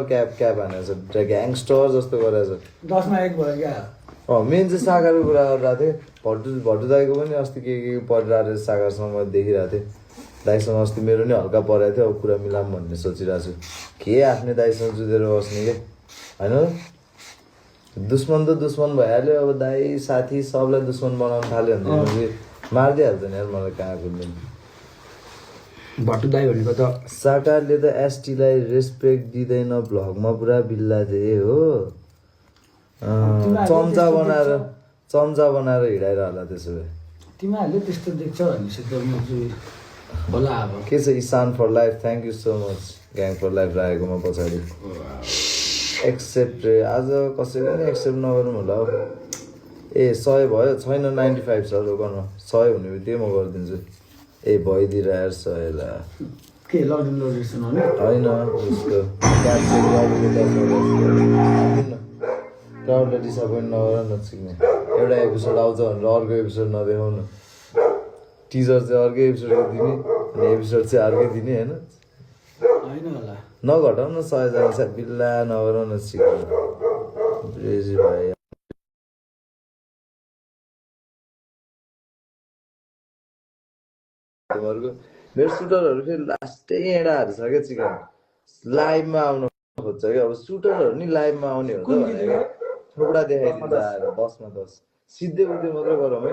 Cap cap हानेको छ gangster जस्तो गरेको छ 10 मा 1 भयो क्या मेन चाहिँ सागरको कुरा गरिरहेको थिएँ भट्टु दाईको पनि अस्ति के परिरहेको रहेछ सागरसँग मैले देखिरहेको थिएँ दाईसँग अस्ति मेरो नि हल्का परेको थियो अब कुरा मिलाऊँ भन्ने सोचिरहेको छु के आफ्नै दाईसँग जुधेर बस्ने के होइन दुश्मन त दुश्मन भइहाल्यो अब दाई साथी सबलाई दुश्मन बनाउनु थाल्यो भने मारिदिइहाल्छ नि यार मलाई कहाँ कुद्दैन भट्टु दाई भनेको त साकारले त एसटीलाई रेस्पेक्ट दिँदैन भ्लगमा पुरा बिल्ला दिए हो चम्चा बनाएर हिँडाएर होला त्यसो भए तिमीहरूले त्यस्तो देख्छ भनेपछि त म चाहिँ होला अब के छ इसान for life thank you so much gang for life राखेकोमा पछाडि एक्सेप्ट आज कसैले पनि एक्सेप्ट नगरौँ होला हौ ए 100 भयो छैन 95 छ रोकनमा 100 हुने बित्तिकै म गरिदिन्छु ए भइदिएर यार 100 ला के लगिन लोडेसन होइन उसको क्राउडलाई डिसपोइन्ट नगर न सिक्ने एउटा एपिसोड आउँछ भनेर अर्को एपिसोड नदेखाउ न टिजर चाहिँ अर्कै एपिसोडको दिने अनि एपिसोड चाहिँ अर्कै दिने होइन होला नघटाउ न 100 जना चाहिँ बिल्ला नगर न सिक्ने ब्रेजी भाइ मेरो सुटरहरू फेरि लास्टै एडाहरू छ क्या चिकन लाइभमा आउनु खोज्छ क्या अब सुटरहरू नि लाइभमा आउने हो त भनेको थोपडा देखाइदिन्छ आएर 10 मा 10 सिधै उठ्दै मात्रै गरौँ है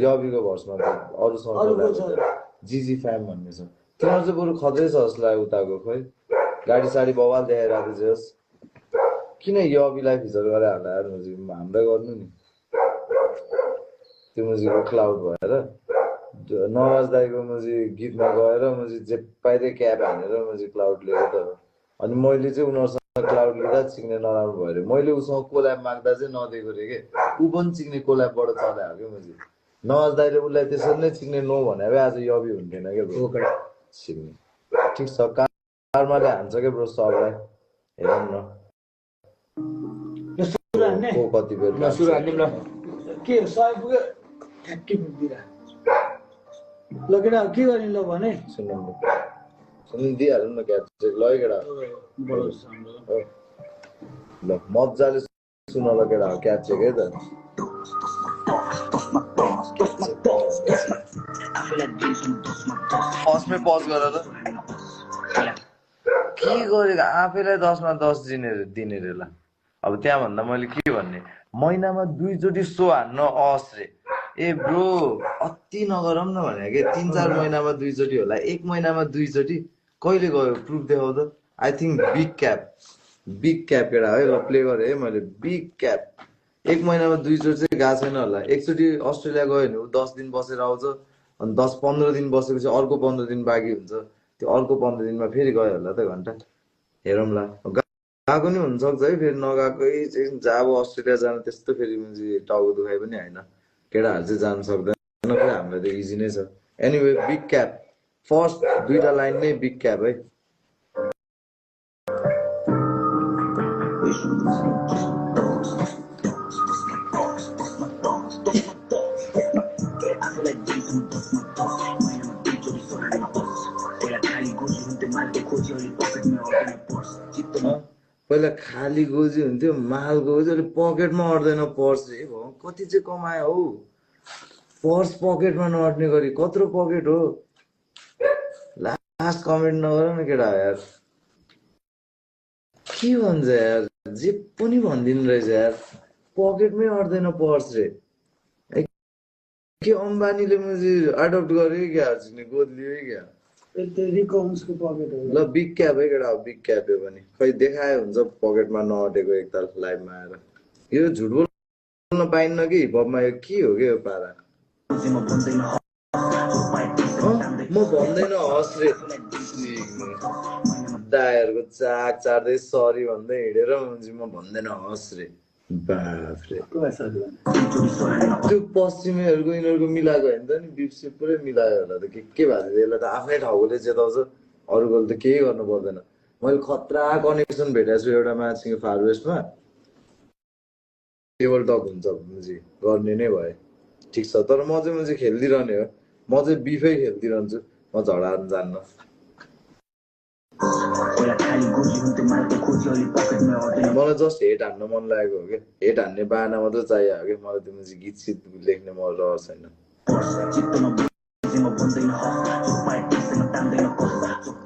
यबीको भर्समा त अरू जिजी फ्याम भन्ने छ तिनीहरू चाहिँ बरु खत्रै छ जस्तो लाग्यो उताको खोइ गाडी साडी बवाल देखाइरहेको थिएछ किन यबीलाई फिचर गरेर हाल्दा यार म्युजिक हाम्रै गर्नु नि त्यो म्युजिकको क्लाउड भएर नवाज दाईको म्युजिक गीतमा गएर म्युजिक जे पाइदिए क्याप हानेर म्युजिक क्लाउड लिएको त अनि मैले चाहिँ उनीहरूसँग क्लाउड लिँदा चिक्ने नराम्रो भयो अरे मैले उसँग कोल्याब माग्दा चाहिँ नदिएको रे के ऊ पनि चिक्ने कोल्याबबाट चलायो क्या म्युजिक नवाज दाईले उसलाई त्यसरी नै चिक्ने नो भने भए आज यबी हुन्थेन क्या चिक्ने ठिक छ कारमा हान्छ क्या ब्रो सबलाई हेरौँ न को कति बेर के सय पुग्यो ठ्याक्कै पुग्दिरा ल केटा के गर्ने ल भने सुन्नु दिइहाल्नु न क्याप ल केटा ल मजाले सुन ल केटा क्याप चेक है त फर्स्टमै पज गरेर के गरेको आफैलाई 10 मा 10 दिने रे ल अब त्यहाँ भन्दा मैले के भन्ने महिनामा 2 चोटि सो हान्न अस रे ए ब्रो अति नगरौँ न भने के 3-4 महिनामा 2 चोटि होला 1 महिनामा 2 चोटि कहिले गयो प्रुफ देखाउ त आई थिङ्क बिग क्याप केटा है ल प्ले गरेँ है मैले बिग क्याप 1 महिनामा 2 चोटि चाहिँ गएको छैन होला एकचोटि अस्ट्रेलिया गयो भने ऊ 10 दिन बसेर आउँछ अनि 10-15 दिन बसेपछि अर्को 15 दिन बाँकी हुन्छ त्यो अर्को 15 दिनमा फेरि गयो होला त घन्टा हेरौँ ल गएको नि हुनसक्छ है फेरि नगएकै चाहिँ जब अस्ट्रेलिया जानु त्यस्तो फेरि टाउको दुखाइ पनि होइन केटाहरू चाहिँ जानु सक्दैन फेरि हामीलाई त इजी नै छ एनिवे बिग क्याप फर्स्ट 2टा लाइन नै बिग क्याप है पहिला खाली गोजी हुन्थ्यो माल गोजी अहिले पकेटमा अट्दैन पर्स रे कति चाहिँ कमायो हौ पर्स पकेटमा नअट्ने गरी कत्रो पकेट हो लास्ट कमेन्ट नगर न केटा यार के भन्छ यार जे पनि भनिदिनु रहेछ यार पकेटमै अट्दैन पर्स रे के अम्बानीले मुझे एडप्ट गरे क्या गोद लियो क्या ल बिग क्याप है केटा बिग क्याप हो भने खै देखाए हुन्छ पकेटमा नअटेको एकताल लाइभमा आएर यो झुट बोल्न पाइन्न कि हिपहपमा यो के हो कि यो पारा म भन्दैन हस् रे दायरको चाक चार्दै सरी भन्दै हिँडेर म भन्दैन हस् रे बाफ्रे त्यो पश्चिमीहरूको यिनीहरूको मिलाएको होइन त नि बिपसिप पुरै मिलायो होला त के भएको थियो यसलाई त आफ्नै ठाउँकोले चेताउँछ अरूकोले त केही गर्नु पर्दैन मैले खतरा कनेक्सन भेटेको छु एउटा मान्छेको फार वेस्टमा टेबल टक हुन्छ मुजी गर्ने नै भए ठिक छ तर म चाहिँ खेलिदिरहने हो म चाहिँ बिफै खेलिदिरहन्छु म झडार्नु जान्न मलाई जस्ट हेट हान्न मन लागेको हो कि हेट हान्ने बाहना मात्रै चाहियो कि मलाई त्यो मुजी गीत सित लेख्ने म रहर छैन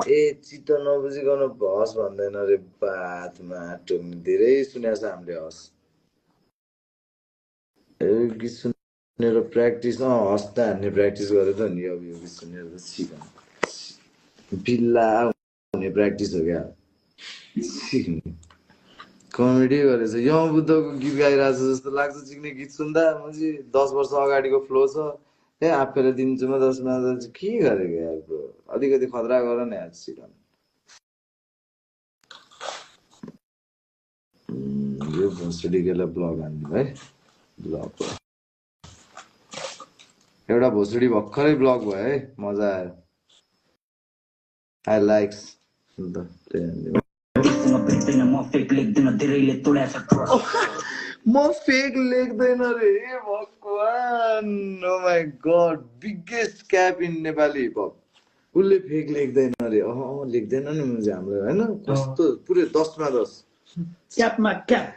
ए चित्त नबुझिकन हस भन्दैन रे बातमा टुङ्गी धेरै सुनेको छ हामीले हस ए गीत सुनेर प्र्याक्टिस हस्ता हान्ने प्र्याक्टिस गरेर नि अब यो गीत सुनेर त सिकाउनु बिल्ला हुने प्र्याक्टिस हो क्या कमेडी गरेछ यम बुद्धको गीत गाइरहेको छ जस्तो लाग्छ चिक्ने गीत सुन्दा मुजी 10 वर्ष अगाडिको फ्लो छ ए आफैले दिन्छु म 10 मा के गरेको यार ब्रो अलिकति खतरा गर न यार सिकाउनु यो भोसडीलाई ब्लग हान्नु है ब्लग एउटा भोसडी भर्खरै ब्लग भयो है मजा आयो आई लाइक्स म फेक लेख्दैन रे भगवान oh my god biggest cap in Nepali hiphop उसले फेक लेख्दैन रे लेख्दैन नि मुझे हाम्रो हैन कस्तो पुरै 10 मा 10 क्यापमा क्याप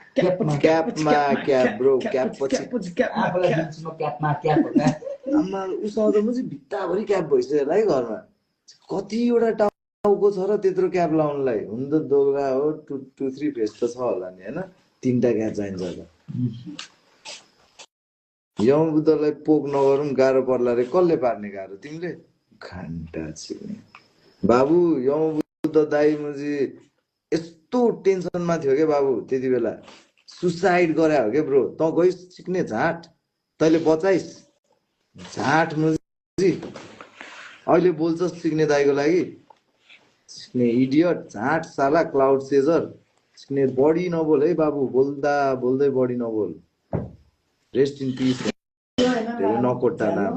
ब्रो क्याप पछि आमा उसँग त मुझे भित्ताभरि क्याप भइसक्यो है घरमा कतिवटा टाउको छ र त्यत्रो क्याप लाउनलाई हुन त दोगला हो 2-3 फेस त छ होला नि हैन 3टा क्याप चाहिन्छ त यम बुद्धलाई पोक नगरौँ गाह्रो पर्ला रे कसले पार्ने गाह्रो तिमीले घण्टा छिर्ने बाबु यम बुद्ध दाइ मुजी यस्तो टेन्सनमा थियो के बाबु त्यति बेला सुसाइड गरे हो के ब्रो त गइस सिक्ने झाट तैले बचाइस झाट मुजी अहिले बोल्छस् सिक्ने दाइको लागि सिक्ने इडियट झाट साला क्लाउड सेजर सिक्ने बडी नबोल है बाबु बोल्दा बोल्दै बडी नबोल रेस्ट इन पीस तेरो नकोट्टा नाम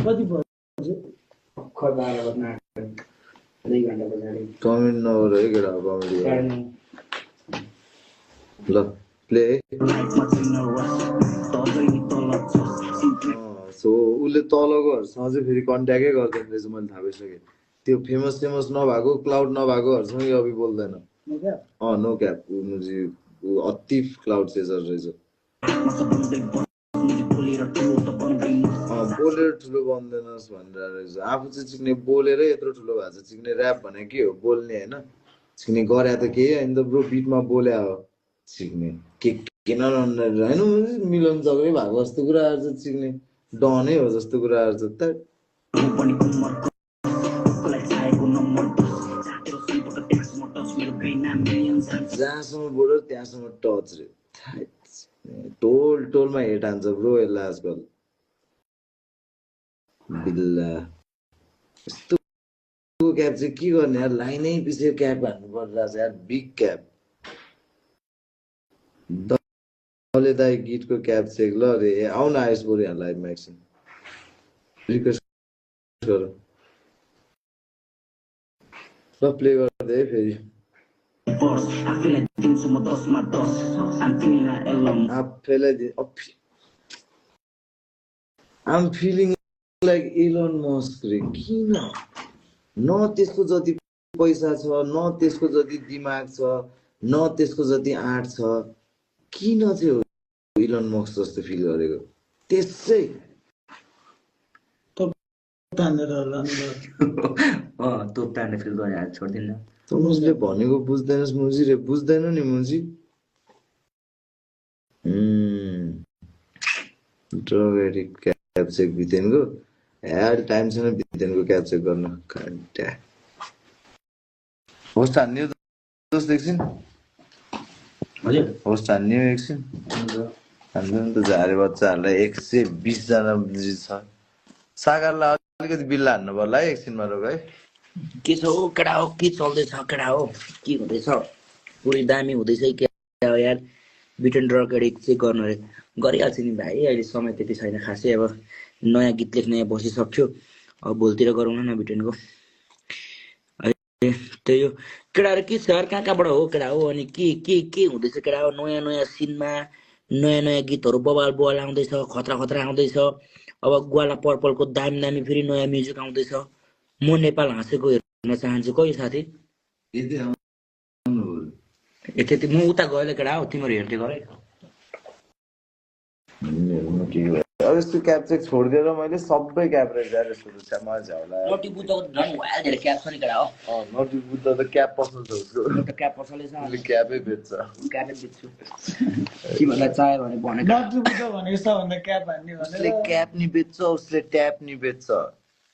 कति भयो कमेन्ट नगर है केटा कमेडी ल प्ले सो उसले तलकोहरूसँग चाहिँ फेरि कन्ट्याक्टै गर्दैन रहेछ मैले थाहा पाइसकेँ त्यो फेमस नभएको क्लाउड नभएकोहरूसँग अभि बोल्दैन नो क्याप ऊ अति क्लाउड सेजर रहेछ बोलेर ठुलो बन्दैनस् भनेर रहेछ आफू चाहिँ चिक्ने बोलेरै यत्रो ठुलो भएको छ चिक्ने ऱ्याप भने के हो बोल्ने होइन चिक्ने गरे त केही होइन त ब्रो बिटमा बोल्या हो चिक्ने के नराम्रो होइन मिलन चक्रै भएको जस्तो कुराहरू छ चिक्ने डनै हो जस्तो कुराहरू छ त जहाँसम्म बोल्यो त्यहाँसम्म टच रे टोलमा हेट हान्छ ब्रो यसलाई आजकल बिल्ला यस्तो क्याप चाहिँ के गर्ने यार लाइनै पछि क्याप हान्नु परिरहेछ यार बिग क्याप दले दाइ गीतको क्याप चेक ल रे आउन आइस बोल यहाँ लाइभमा एकछिन रिक्वेस्ट गर ल प्ले गर्दै है फेरि I'm feeling like Elon Musk रे किन न त्यसको जति पैसा छ न त्यसको जति दिमाग छ न त्यसको जति आँट छ किन चाहिँ इलन मस्क जस्तो फिल गरेको त्यसै तोप तान्ने फिल गरे छोड्दिन त मुझले भनेको बुझ्दैनस् मुजी रे बुझ्दैन नि मुजी ड्रगेडिक क्याप चेक भितेनको यार टाइम छैन भितेनको क्याप चेक गर्न घन्टा होस्ट हान्ने दोस्त एकछिन हजुर होस्ट हान्ने एकछिन हान्दैन त झारे बच्चाहरूलाई 120 जना छ सागरलाई अलिकति बिल्ला हान्नु पर्ला है एकछिनमा रोग है के छ हो केटा हो के चल्दैछ केटा हो के हुँदैछ पुरै दामी हुँदैछ क्या हो यार बिटन ड्रग एडिक्ट चाहिँ गर्नु अरे गरिहाल्छ नि भाइ अहिले समय त्यति छैन खासै अब नयाँ गीत लेख्न यहाँ बसिसक्यो अब भोलितिर गरौँ न बिटनको त्यही हो केटाहरू के छ कहाँबाट हो केटा हो अनि के हुँदैछ केटा हो नयाँ सिनमा नयाँ नयाँ गीतहरू बवाल बवाल आउँदैछ, खतरा खतरा आउँदैछ। अब ग्वाला पर्पलको दामी दामी फेरि नयाँ म्युजिक आउँदैछ। म नेपाल हाँसेको हेर्न चाहन्छु। कहिले साथी? यदि आउनु यति म उता गएँ केटा हो, तिमीहरू हेर्दै गर है। हेर्नु के भयो। अब यस्तो क्याब चाहिँ छोडिदिएर मैले सबै क्याब रहेछ यार यस्तो रुचामा झ्याउला। नटी बुद्धको झन् वाया धेरै क्याप छ नि केटा हो। नटी बुद्ध त क्याब पस्नु छ उसको। एउटा क्याप पसले छ, उसले क्याबै बेच्छ। क्यापै बेच्छु। तिमीहरूलाई चाहियो भने भनेको। नटी बुझ्छ भनेको सबभन्दा क्याप हान्ने उसले भनेर क्याप नि बेच्छ, उसले ट्याप नि बेच्छ,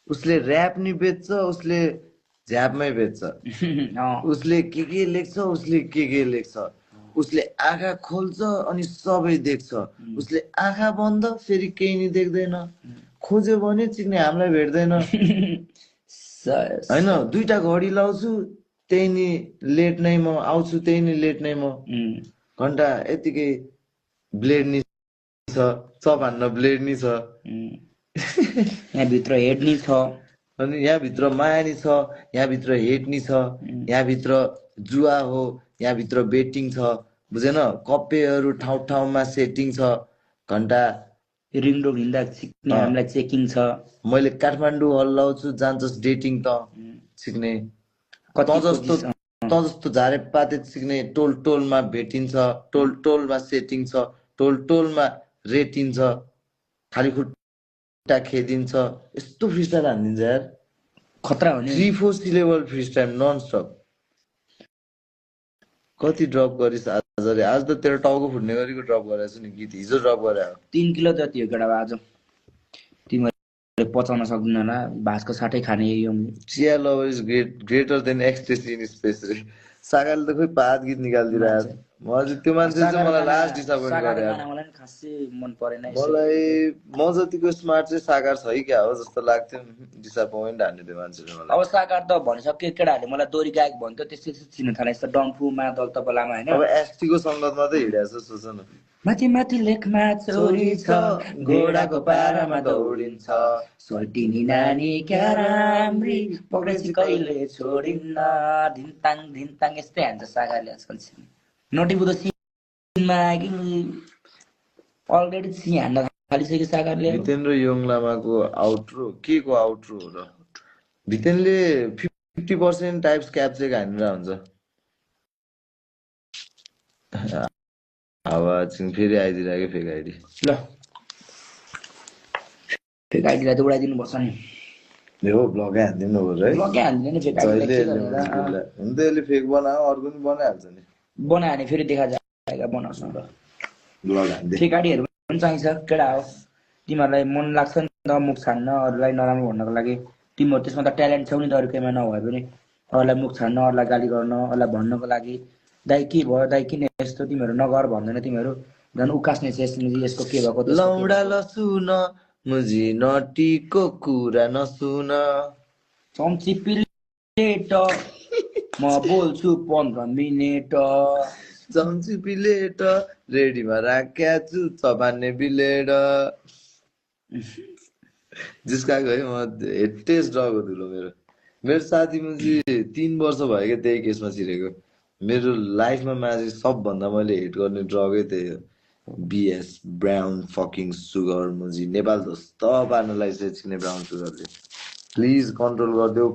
उसले ऱ्याप नि बेच्छ, उसले झ्यापमै बेच्छ, उसले के लेख्छ, उसले के लेख्छ, उसले आँखा खोल्छ अनि सबै देख्छ, उसले आँखा बन्द फेरि केही नि देख्दैन, खोज्यो भने चिक्ने हामीलाई भेट्दैन होइन। दुईटा घडी लाउँछु त्यही नि लेट नै म आउँछु, त्यही नि लेट नै म। घन्टा यतिकै ब्लेड नि छ, चप हान्न ब्लेड नि छ, यहाँभित्र हेड नि छ, अनि यहाँभित्र माया नि छ, यहाँभित्र हेट नि छ, यहाँभित्र जुवा हो, यहाँभित्र बेटिङ छ, बुझेन? कप्पेहरू ठाउँ ठाउँमा सेटिङ छ। घन्टा रिङडोङ हिँड्दा सिक्ने हामीलाई चेकिङ छ। मैले काठमाडौँ हल्लाउँछु जान्छस् डेटिङ त सिक्ने। त जस्तो झारे पाते सिक्ने टोल टोलमा भेटिन्छ, टोल टोलमा सेटिङ छ, टोल टोलमा रेटिन्छ, खाली खुट्टा खेदिन्छ। यस्तो फ्री स्टाइल हानिदिन्छ यार, खतरा हो नि। 3-4 syllable free style non stop. कति ड्रप गरिस् आज रे? आज त तेरो टाउको फुट्ने गरेको ड्रप गरेको छु नि गीत, हिजो ड्रप गरे। 3 किलो जति हो केटा आज। तिमीहरूले पचाउन सक्दैन होला, भातको साथै खाने यो चिया lover is greater than ecstasy in space रे। सागाले त खोइ पात गीत निकालिदिरहेको छ। म त्यो मान्छे चाहिँ मलाई लास्ट डिसअपोइन्ट गरे यार। मलाई खासै मन परेन। मलाई म जतिको स्मार्ट चाहिँ सागर छ है क्या हो जस्तो लाग्थ्यो। डिसअपोइन्ट हान्ने त्यो मान्छेले मलाई। अब सागर त भनिसक्यो, केटाहरूले मलाई दोरी गायक भन्थ्यो, त्यसै चिन्न थाले जस्तो डम्फु मादल तबलामा होइन। अब एसटीको सङ्गतमा त हिँडेछ सोच न। माथि माथि लेखमा चोरी छ, घोडाको पारामा दौडिन्छ, सोल्टिनी नानी क्या राम्री, पक्रेसी कहिले छोडिन्न, धिन्ताङ धिन्ताङ यस्तै हान्छ सागरले आजकल। नटी बुद्धो सिनमा कि अलरेडी सी हान्न थालिसक्यो सागरले। भितेन्द्र योङ लामाको आउट्रो के को आउट्रो हो र? भितेनले 50% टाइप्स क्याप्चर हानेर हुन्छ। आवाज फेरि आइदिरहेको फेक आइडी। ल फेक आइडीलाई त उडाइदिनु पर्छ नि। हो ब्लगै हानिदिनु पर्छ है। ब्लगै हान्दिन नि फेक आइडी। हुन त यसले फेक बनायो, अर्को पनि बनाइहाल्छ नि। बनायो भने फेरि देखा जाएगा बनाउँछ। ब्लग हान्दिए फेक आइडीहरू पनि चाहिन्छ केटा हो। तिमीहरूलाई मन लाग्छ नि त मुख छान्न, अरूलाई नराम्रो भन्नको लागि। तिमीहरू त्यसमा त ट्यालेन्ट छौ नि त, अरू केहीमा नभए पनि। अरूलाई मुख छान्न, अरूलाई गाली गर्न, अरूलाई भन्नको लागि। दाइ के भयो, दाइ किन यस्तो, तिमीहरू नगर भन्दैन। तिमीहरू झन् उकास्ने यसको के भएको। लौडा लसुन मुजी नटीको कुरा नसुन, चम्ची प्लेट म बोल्छु 15 मिनेट, चम्ची प्लेट रेडीमा राख्या छु चपान्ने बिलेड। जिस्का गयो म हेटेस ड्रगको धुलो। मेरो साथी मुजी 3 वर्ष भयो क्या त्यही केसमा छिरेको। मेरो लाइफमा माझे सबभन्दा मैले हेट गर्ने ड्रगै त्यही हो। बिएस ब्राउन फकिङ सुगर मुजी नेपाल ध्वस्त पार्नलाई चाहिँ ब्राउन सुगरले। प्लिज कन्ट्रोल गरिदेऊ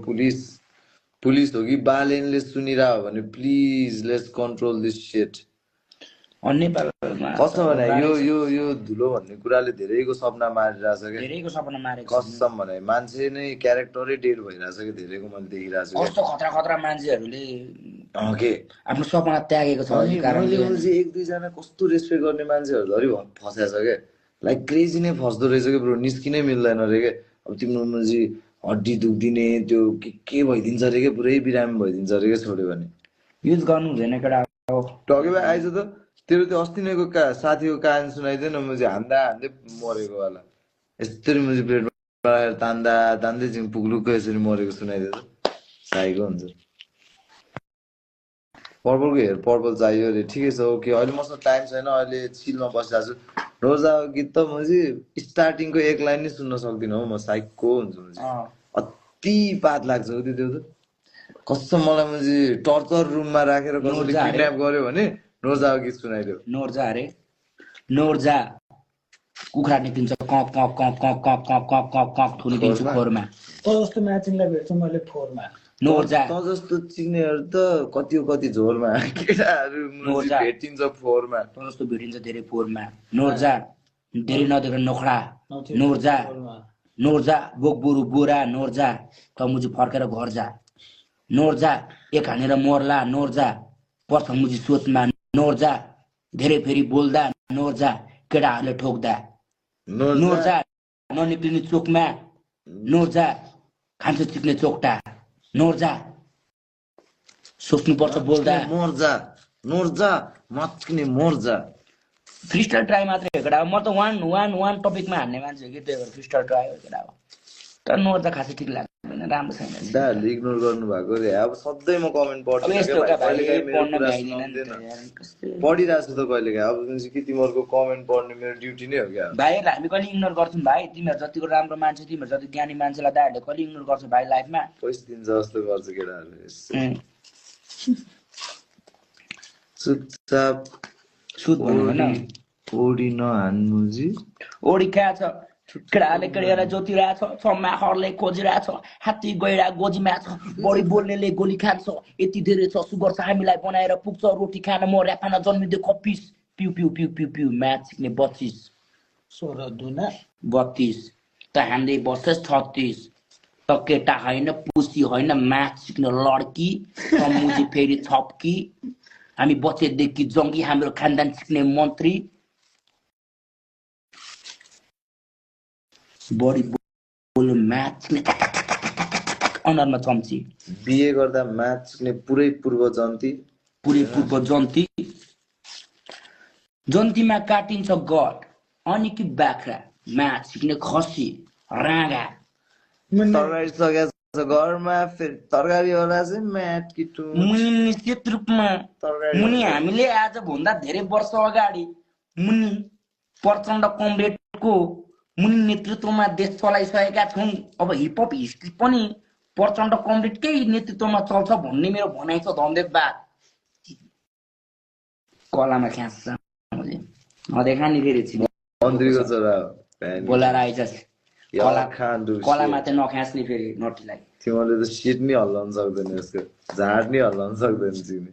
पुलिस हो कि बालेनले सुनिरह हो भने please let's control this shit. नेपालमा कसम भने यो धुलो भन्ने कुराले धेरैको सपना मारिरहेछ क्या। धेरैको सपना मारेको कसम भने मान्छे नै क्यारेक्टरै डेड भइरहेछ कि धेरैको मैले देखिरहेको छु। कस्तो खतरा खतरा मान्छेहरूले के आफ्नो सपना त्यागेको छ। मैले एक दुईजना कस्तो रेस्पेक्ट गर्ने मान्छेहरू धरि फसेको छ क्या। लाइक क्रेजी नै फस्दो रहेछ कि ब्रो, निस्किनै मिल्दैन रे क्या। अब तिम्रो मुजी हड्डी दुख्दिने त्यो के भइदिन्छ रे क्या, पुरै बिरामी भइदिन्छ रे क्या छोड्यो भने। युज गर्नु हुँदैन केटा। टके भाइ आइज त तेरो त्यो अस्ति नैको साथीको कहानी सुनाइदिएन। मुजी हान्दा हान्दै मरेको वाला यस्तरी मुजी प्लेटमा तान्दा तान्दै पुग्लुकको यसरी मरेको सुनाइदियो त साइको हुन्छ। पर्पलको हेयर पर्पल चाहियो अरे। ठिकै छ ओके। अहिले मसँग टाइम छैन, अहिले चिलमा बसिरहेको छु। रोजाको गीत त मुजी स्टार्टिङको एक लाइन नै सुन्न सक्दिनँ हौ म, साइको हुन्छु मुजी। अति पात लाग्छ हो त्यो त कसम। मलाई मुजी टर्चर रुममा राखेर कसैले किडन्याप गर्यो भने रोजाको गीत सुनाइदियो। नोर्जा अरे नोर्जा कुखुरा निक्लिन्छ क क क क क क क क क थुनिदिन्छु खोरमा त जस्तो म्याचिङलाई भेट्छु मैले फोरमा नोर्जा त जस्तो चिन्नेहरू त कति झोरमा केटाहरू नोर्जा भेटिन्छ फोरमा त जस्तो भेटिन्छ धेरै फोरमा नोर्जा धेरै नदेखेर नोखडा नोर्जा नोर्जा बोकबुरु बोरा नोर्जा त मुजी फर्केर घर जा नोर्जा एक हानेर मर्ला नोर्जा पर्छ मुजी सोचमा नोर्जा धेरै फेरि बोल्दा नोर्जा केटाहरूले ठोक्दा नोर्जा ननिक्लिने चोकमा नोर्जा खान्छ चिक्ने चोकटा नोर्जा सोच्नुपर्छ बोल्दा मोर्जा नोर्जा मच्किने मोर्जा फ्रिस्टाइल ट्राई मात्रै हो केटा म त वान टपिकमा हान्ने मान्छे हो कि त्यही भएर फ्रिस्टाइल ट्राई हो केटा हो तर नोर्जा खासै ठिक लाग्दैन राम्रो छैन दाहरूले इग्नोर गर्नु भएको रे अब सधैँ म कमेन्ट अब यस्तो हो पढिरहेको छु त कहिलेकाहीँ अब कि तिमीहरूको कमेन्ट पढ्ने मेरो ड्युटी नै हो क्या भाइहरूलाई हामी कहिले इग्नोर गर्छौँ भाइ तिमीहरू जतिको राम्रो मान्छे तिमीहरू जति ज्ञानी मान्छेलाई दाइहरूले कहिले इग्नोर गर्छ भाइ लाइफमा पैसा दिन्छ जस्तो गर्छ केटाहरूले चुपचाप सुत भन्नु ओडी नहान्नुजी ओडी कहाँ छ केटाहरूले केटीहरूलाई जोतिरहेछ चम्माखरले खोजिरहेछ हात्ती गैडा गोजीमा छ बढी बोल्नेले गोली खान्छ यति धेरै छ सुगर छ हामीलाई बनाएर पुग्छ रोटी खान म ऱ्यापान जन्मिदियो कपिस पिउ पिउ पिउ पिउ पिउ म्याच सिक्ने 25 16 दुना 32 त हान्दै बस्छस् 36 त केटा होइन पुसी होइन म्याच सिक्ने लड्की त मुजी फेरि छप्की हामी बच्चेदेखि जङ्गी हाम्रो खानदान सिक्ने मन्त्री बडी बोल्नु म्याच अनुहारमा चम्ची बिए गर्दा म्याच सिक्ने पुरै पूर्व जन्ती जन्तीमा काटिन्छ गड अनि कि बाख्रा म्याच सिक्ने खसी राँगा तरकारी सकेछ घरमा फेरि तरकारी होला चाहिँ म्याट किटु मुनि निश्चित रूपमा मुनि हामीले आज भन्दा धेरै वर्ष अगाडि मुनि प्रचण्ड कमरेडको मुनि नेतृत्वमा देश चलाइसकेका छौँ अब हिपहप हिस्ट्री पनि प्रचण्ड कमरेडकै नेतृत्वमा चल्छ भन्ने मेरो भनाइ छ धन्देव बा कलामा ख्यास नदेखा नि फेरि मन्त्रीको छोरा बोलाएर आइज कला खान्डु कला मात्रै नख्यास्ने फेरि नटीलाई तिमीले त सिट नि हल्लाउन सक्दैन यसको झाड नि हल्लाउन सक्दैन सिक्ने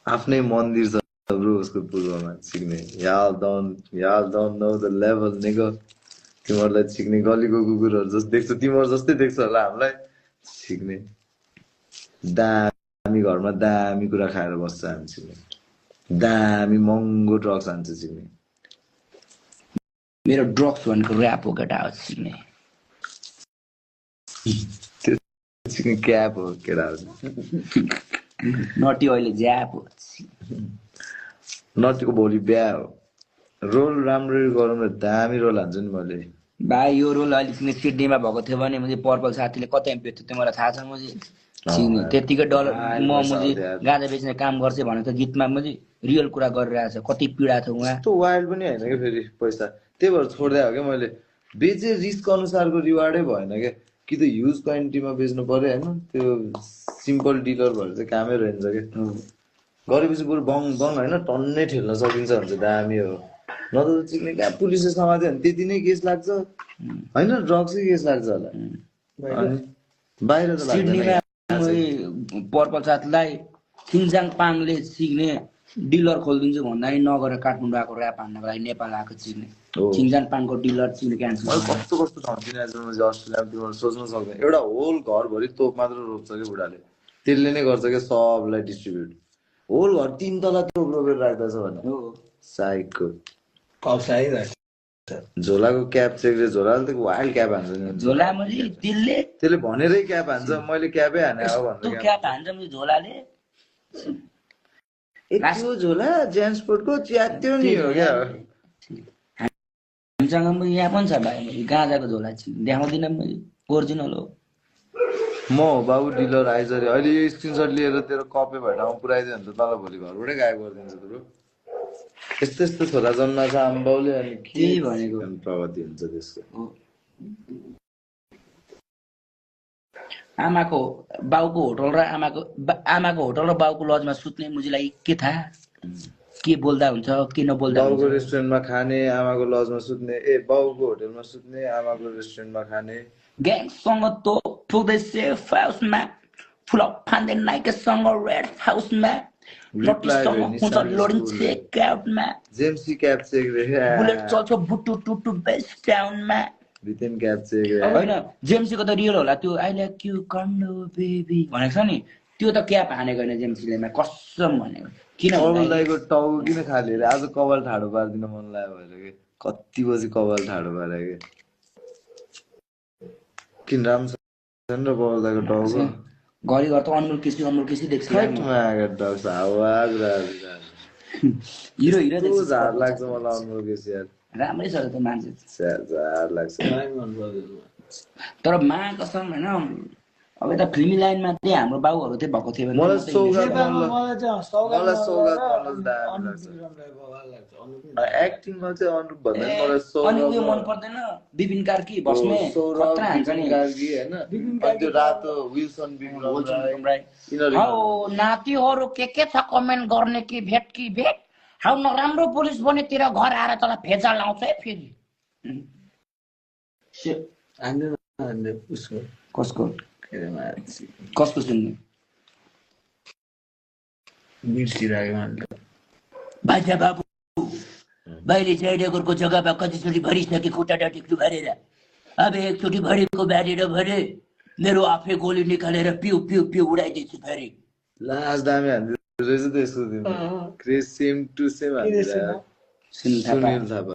आफ्नै मन्दिर छ ब्रो उसको पूर्वमा सिक्ने याल डोन्ट नो द लेभल नेगो तिमीहरूलाई सिक्ने गलीको कुकुरहरू जस्तो देख्छ तिमीहरू जस्तै देख्छ होला हामीलाई सिक्ने दामी घरमा दामी कुरा खाएर बस्छ हामी सिक्ने दामी महँगो ड्रग्स हान्छ सिक्ने मेरो ड्रग्स भनेको ऱ्याप हो केटा हो सिक्ने सिक्ने क्याप हो केटाहरू नटी अहिले ज्याप हो नटीको भोलि बिहा हो रोल राम्ररी गरौँ न दामी रोल हान्छु नि मैले भाइ यो रोल अलिक सिडनीमा भएको थियो भने मैले पर्पल साथीले कतै बेच्थ्यो त्यो मलाई थाहा छ मैले त्यतिकै डलर म मुझे गाँजा बेच्ने काम गर्छ भनेको गीतमा मैले रियल कुरा गरिरहेको छ कति पीडा थियो उहाँ त्यो वाइल्ड पनि होइन क्या फेरि पैसा त्यही भएर छोड्दै हो क्या मैले बेचे रिस्क अनुसारको रिवार्डै भएन क्या कि त ह्युज क्वान्टिटीमा बेच्नु पर्यो होइन त्यो सिम्पल डिलर भएर चाहिँ कामै रहन्छ क्या गरेपछि बरु बङ होइन टन्नै ठेल्न सकिन्छ भन्छ दामी हो न त चिक्ने कहाँ पुलिसले समात्यो भने त्यति नै केस लाग्छ होइन ड्रग्सै केस लाग्छ होला बाहिर त सिडनीमा पर्पल साथीलाई खिङजाङ पाङले सिक्ने डिलर खोलिदिन्छु भन्दा नगरेर काठमाडौँ आएको ऱ्याप हान्नको लागि नेपाल आएको चिन्ने खिङजाङ पाङको डिलर चिन्ने क्यान्सल कस्तो ठाउँ चिनाइजमा अस्ट्रेलियामा तिमीहरू सोच्न सक्दैन एउटा होल घरभरि तोप मात्र रोप्छ क्या बुढाले त्यसले नै गर्छ क्या सबलाई डिस्ट्रिब्युट होल घर 3 तला तोप रोपेर राख्दछ भने साइकको झोलाको क्याप चाहिँ झोलाले त वाइल्ड क्याप हान्छ नि झोला मैले त्यसले भनेरै क्याप हान्छ मैले क्यापै हाने हो भन्नु क्याप हान्छ मैले झोलाले त्यो झोला जेन्सपोर्टको च्यात्यो नि हो क्या हामीसँग यहाँ पनि छ भाइ गाँजाको झोला देखाउँदिनँ मैले ओरिजिनल हो म बाबु डिलर आइज अरे अहिले स्क्रिनसट लिएर तेरो कपे भएर ठाउँमा पुऱ्याइदियो भने त तल भोलि घरबाटै गायब गरिदिन्छ तिम्रो यस्तो छोरा जन्मा छ आम्बाउले अनि के भनेको प्रगति हुन्छ त्यसको आमाको बाउको होटल र आमाको होटल र बाउको लजमा सुत्ने मुजीलाई के थाहा के बोल्दा हुन्छ के नबोल्दा बाउको हुन्छ रेस्टुरेन्टमा खाने आमाको लजमा सुत्ने बाउको होटलमा सुत्ने आमाको रेस्टुरेन्टमा खाने ग्याङसँग ठोक्दै सेफ हाउसमा फुल फान्दै नाइकेसँग रेड हाउसमा रिप्लाई लटीसँग हुन्छ लोडिङ चेक आउटमा जेम्सी क्याब चेक बुलेट चल्छ बुटु टुटु बेस्ट टाउनमा बितेन क्याब चेक होइन जेम्सीको त रियल होला त्यो आई लाइक यु कन्डो बेबी भनेको छ नि त्यो त क्याप हानेको होइन जेम्सीले कसम भनेको किन अरुण दाइको टाउको किन खाली अरे आज कपाल ठाडो पारिदिन मन लाग्यो भएर के कति बजी कपाल ठाडो पारे के किन राम्रो छ नि र कपाल दाइको टाउको घरि घर त अनुल केसी देख्छ आवाज हिरो हिरो देख्छ झार लाग्छ मलाई अनुल केसी यार राम्रै छ त्यो मान्छे झार लाग्छ तर मा कसम होइन अब यता फिल्मी लाइनमा चाहिँ हाम्रो बाबुहरू चाहिँ भएको थियो भने मलाई मात्रै सौगात मलाई चाहिँ सौगात मलाई सौगात मनोज मनोज दाहाल अनुप लाग्छ। विक्रम राई बवाल लाग्छ अनुप नै। एक्टिङमा चाहिँ अनुप भन्दा ए, मलाई अनि उयो सौरभ मन पर्दैन विपिन कार्की भस्मे सौरभ खतरा हान्छ नि विपिन कार्की हैन अनि त्यो रातो विल्सन विक्रम राई यिनीहरू हौ नातिहरू के छ कमेन्ट गर्ने कि भेट हौ नराम्रो पुलिस बने तेरो घर आएर तँलाई भेजा लाउँछ है फेरि हान्दैन उसको कसको के अरे मान्छे कसको सुन्ने बिर्सिरहेको मान्छे बाजा बाबु बाहिर जयनगरको जग्गामा कतिचोटि भरिसके खुट्टा डटेको भरेर अब एकचोटि भरेको बारेर भरे मेरो आफै गोली निकालेर पिउ पिउ पिउ उडाइदिन्छु फेरि लास्ट दामी हान्दिरहेको रहेछ त्यसको दिन क्रेज सेम टु सेम हान्दिरहेको सुनिल थापा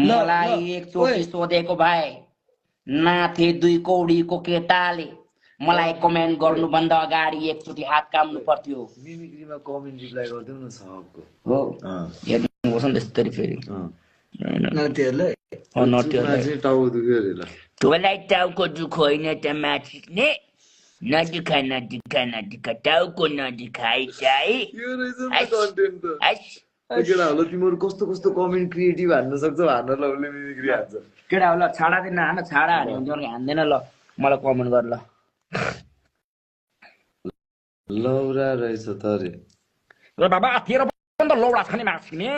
मलाई एकचोटि सोधेको भए नाथे 2 कौडीको केटाले मलाई कमेन्ट गर्नुभन्दा अगाडि एकचोटि हात काम्नु पर्थ्यो मिमिक्रीमा कमेन्ट रिप्लाई गरिदेऊ न सबको हो हेर्नुपर्छ नि त्यसरी फेरि नातिहरूलाई नट्योलाई चाहिँ टाउको दुख्यो अरे ल तँलाई टाउको दुखो होइन त माछिने नदुखा टाउको नदुखाइ चाहिँ यो रहेछ कन्टेन्ट त केटाहरुले तिमीहरू कस्तो कस्तो कमेन्ट क्रिएटिभ हान्न सक्छौ हान्न लौले मिमिक्री हान्छ केटा होला छाडा दिन हान छाडा हान्यो भने हान्दैन ल मलाई कमेन्ट गर ल लौरा रहेछ त रे ल बाबा तेरो पनि त लौडा छ नि माछिने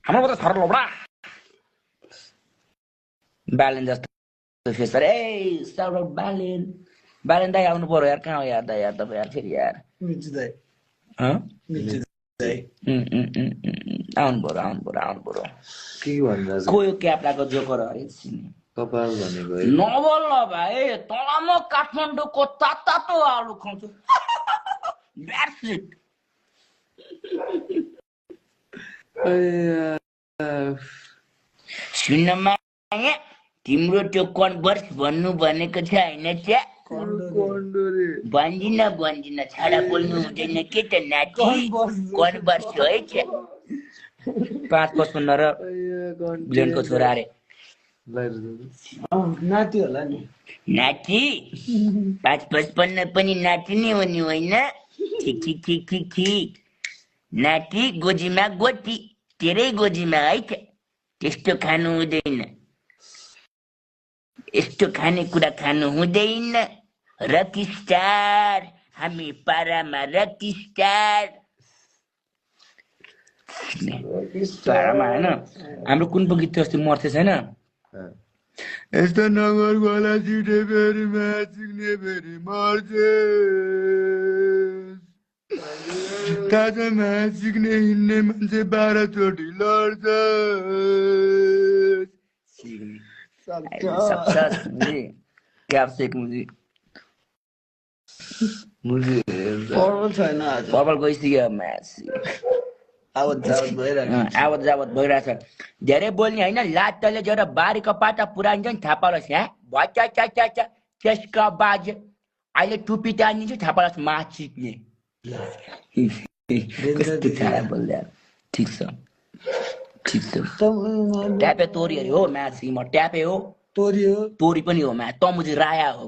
हाम्रो त छ लौडा बालेन जस्तो फेस ए साउट बालेन दाइ आउनु पर्यो यार कहाँ हो यार दाइ यार तपाईँ यार फेरि यार मिर्ची दाइ मिर्ची दाइ आउनु पर्यो के भन्छ को यो क्याप्लाको जोकर अरे कपाल भनेको है नबोल न भाइ तँलाई म काठमाडौँको तातो आलु खुवाउँछु That's it. सुन्न माया तिम्रो त्यो कन्भर्स भन्नु भनेको छ होइन च्या भन्दिन छाडा बोल्नु हुँदैन के त नाति कन्भर्स हो है च्या 5 र ब्लेनको छोरा अरे नाति होला नि नाति 5-55 पनि नाति नै हो नि होइन ठिक नाति गोजीमा गोटी तेरै गोजीमा है त त्यस्तो खानु हुँदैन यस्तो खानेकुरा खानु हुँदैन रकी स्टार हामी पारामा रकी स्टार पारामा होइन हाम्रो कुन पो गीत अस्ति मर्थे छैन यस्तो नगर गोला छिटे फेरि म्याचिक्ने फेरि मर्छे ताजा म्याच सिक्ने हिँड्ने मान्छे 12 चोटि लड्छ पर्वल गइसक्यो म्याच आवत जावत भइरहेछ धेरै बोल्ने होइन लाटले जरा बारीको पाटा पुराइन्छ नि थापालस यहाँ भचा त्यसका बाज अहिले टुपी टानिन्छ थापालस माछ सिक्ने कस्तो छाडा बोल्दा ठिक छ ट्यापे तोरी अरे हो म्याच म ट्यापे हो तोरी पनि हो म्याच त मुझे राया हो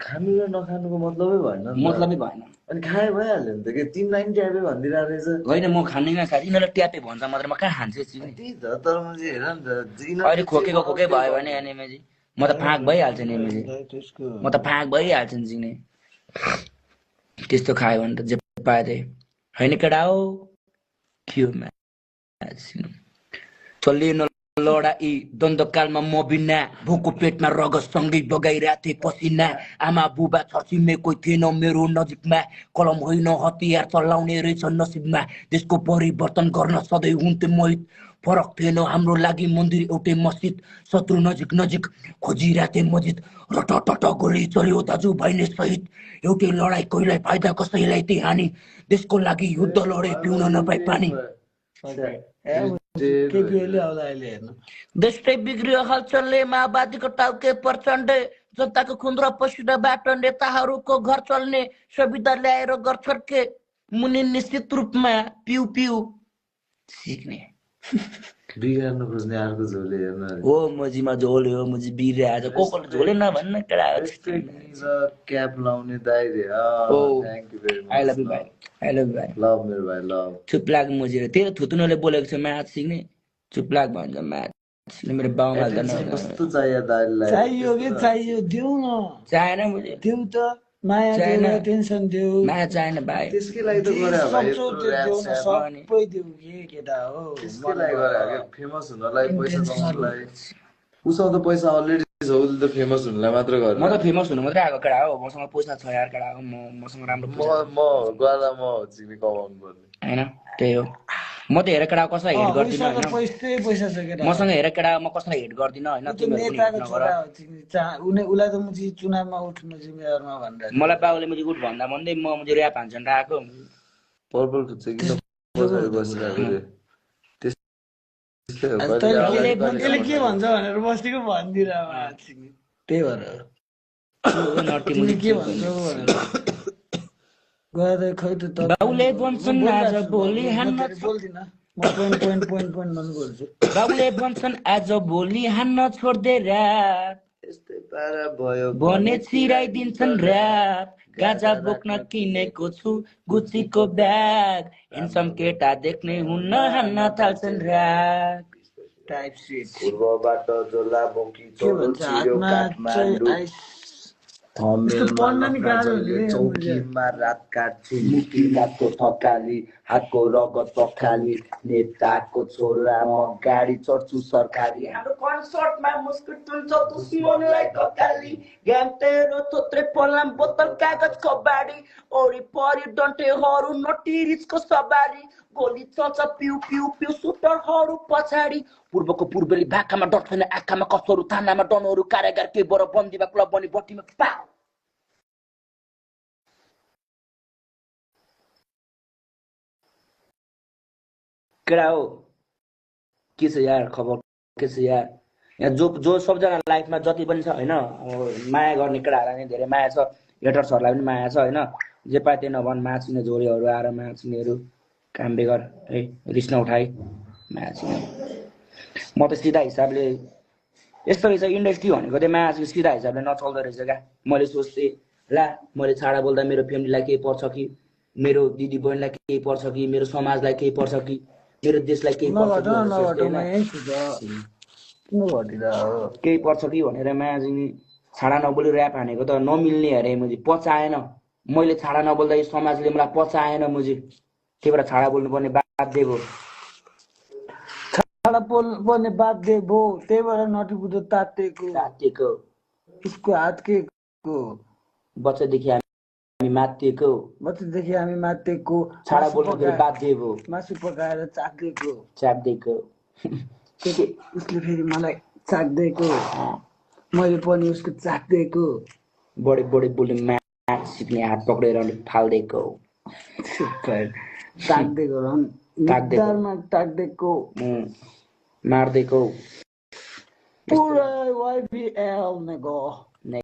खानु र नखानुको मतलबै भएन अनि खाए भइहाल्यो नि त के 3 लाइन ट्यापे भनिदिरहेको रहेछ होइन म खाँदैन साथी यिनीहरूले ट्यापे भन्छ मात्र म कहाँ खान्छु त्यही त तर मैले हेर नि त अहिले खोकेको भयो भने एनिमेजी म त फाँक भइहाल्छ नि एनिमेजी म त फाँक भइहाल्छ नि जिने त्यस्तो खायो भने त जे पाए होइन केटा हो के हो म्याच सिक्नु चलिएन लडाई द्वन्द्वकालमा म बिना भोको पेटमा रगतसँगै बगाइरहेथे पसिना आमा बुबा छरछिमे कोही थिएन मेरो नजिकमा कलम होइन हतियार चलाउने रहेछ नसिबमा देशको परिवर्तन गर्न सधैँ हुन्थे मोहित फरक थिएन हाम्रो लागि मन्दिर एउटै मस्जिद शत्रु नजिक नजिक खोजिरहेथे मस्जिद रटटट गोली चल्यो दाजुभाइ नै सहित एउटै लडाई कोहीलाई फाइदा कसैलाई त्यही हानि देशको लागि युद्ध लडे पिउन नपाई पानी केपीओले आउँदा अहिले हेर्नु देशै बिग्रियो हलचलले माओवादीको टाउके प्रचण्डे जनताको खुन र पसिनाबाट नेताहरूको घर चल्ने सुविधा ल्याएर घर छर्के मुनि निश्चित रूपमा पिउ पिउ सिक्ने बिगार्नु खोज्ने अर्को झोले हेर्न अरे। हो मजीमा झोल हो मजी बिरे आज कोले झोले नभन्न केटा यस्तै र क्याप लाउने दाइ रे ओ thank you very I much love you भाइ आई लभ यु भाइ लभ मेरो भाइ लभ चुप लाग मजी तेरो थुतुनले बोलेको छ म्याथ सिक्ने चुप लाग भन्छ म्याथ सिक्ने मेरो बाउमा Attention कस्तो चाहियो दाइलाई चाहियो कि चाहियो दिउ न चाहेन मुझे दिउ त माया चाहिएन। दिउ टेन्सन दिउ माया चाहेन भाइ त्यसकै लागि त गरे भाइ सक्छौ यत्रो त्यो ऱ्याप दिउ न, स्याप सबै दिउ कि केटा हो त्यसकै लागि गरे हो फेमस हुनलाई पैसा कमाउनलाई उसँग त पैसा अलरेडी छ उसले त फेमस हुनलाई मात्र गरे म त फेमस हुनु मात्रै आएको केटा हो मसँग पैसा छ यार केटा हो मसँग राम्रो पैसा म गर्दा म चिनी कमाउनु पर्ने हैन त्यही हो म त हेर केटा कसलाई हेट गर्दिन उसँग हैन पैसै पैसा छ केटा मसँग हेर केटा म कसलाई हेट गर्दिन हैन त्यो तिमीहरु पनि नेताको हेट नगर छोरा हो उसलाई त मुझी चुनावमा उठ्नु जिम्मेवारमा भनेर मलाई बाबुले मुझे उठ भन्दा भन्दै म मुझे र्याप हान्छन् राखेको पर्पल खुच्छ किन पछाडि बसिरहेको रे त्यस्तै हो तैँले कहिले त्यसले के भन्छ भनेर बस्तीको भनिदिरहेको त्यही भएर नटी तिमी मुझे के भन्छौ भनेर गएर खै त बाबुले भन्छन् आज भोलि हान्न बोल्दिन म पोइन्ट भन्नु बोल्छु बाबुले भन्छन् आज भोलि हान्न छोड्दे र्याप यस्तै पारा भयो बने छिराइदिन्छन् ऱ्याप गाजा बोक्न किनेको छु गुच्चीको ब्याग हेन्सम केटा देख्ने हुन्न हान्न थाल्छन् ऱ्याप टाइप सिट पूर्वबाट जोला बोकी के छोडो भन्छ छिर्यो हातमा काठमाडौँ चाहिँ थमेलमा पढ्न नि गाह्रो नजरले हुने चौकीमा रात काट्छु मुठी रातको थकाली हातको रगत पखाली नेताको छोरा म गाडी चढ्छु सरकारी हाम्रो कन्सर्टमा मुस्कुट हुन्छ दुश्मनलाई ककाली ग्याङ्टेरो थोत्रे पलाम बोतल कागज कबाडी वरिपरि डन्टेहरू नटी रिचको सवारी गोली चल्छ पिउ पिउ पिउ सुटरहरू पछाडि पूर्वको पूर्वेली भाकामा डर छैन आँखामा कसहरू थानामा डनहरू कारागार केही बर बन्दीमा क्लब बनी बटीमा पा केटा हो के छ यार खबर के छ यार यहाँ जो सबजना लाइफमा जति पनि छ होइन अब माया गर्ने केटाहरूलाई नै धेरै माया छ हेटर्सहरूलाई पनि माया छ होइन जे पाए त्यही नभन् माछिने झोरीहरू आएर माछिनेहरू काम बेगर है रिस नउठाए माछिने म त सिधा हिसाबले यस्तो रहेछ इन्डस्ट्री भनेको चाहिँ माछिको सिधा हिसाबले नचल्दो रहेछ क्या मैले सोच्थेँ ला मैले छाडा बोल्दा मेरो फ्यामिलीलाई केही पर्छ कि मेरो दिदी बहिनीलाई केही पर्छ कि मेरो समाजलाई केही पर्छ कि मेरो देशलाई केही पर्छ केही पर्छ कि भनेर माझिनी छाडा नबोली ऱ्याप हानेको त नमिल्ने अरे मुझे पचाएन मैले छाडा नबोल्दा यो समाजले मलाई पचाएन मुझे त्यही भएर छाडा बोल्नुपर्ने बाध्य भयो छाडा बोल्ने बाध्य भयो त्यही भएर नटीबुदो तातेको उसको हात के को बच्चादेखि हामी माथिएको छाडा बोल्नु बाध्य भयो मासु पकाएर चाख्दिएको उसले फेरि मलाई चाख्दिएको मैले पनि उसको चाख्दिएको बढी बोल्ने म्याच सिक्ने हात पक्रेर फाल्दिएको टाक्दिएको मार्दिएको पुरै YPL nego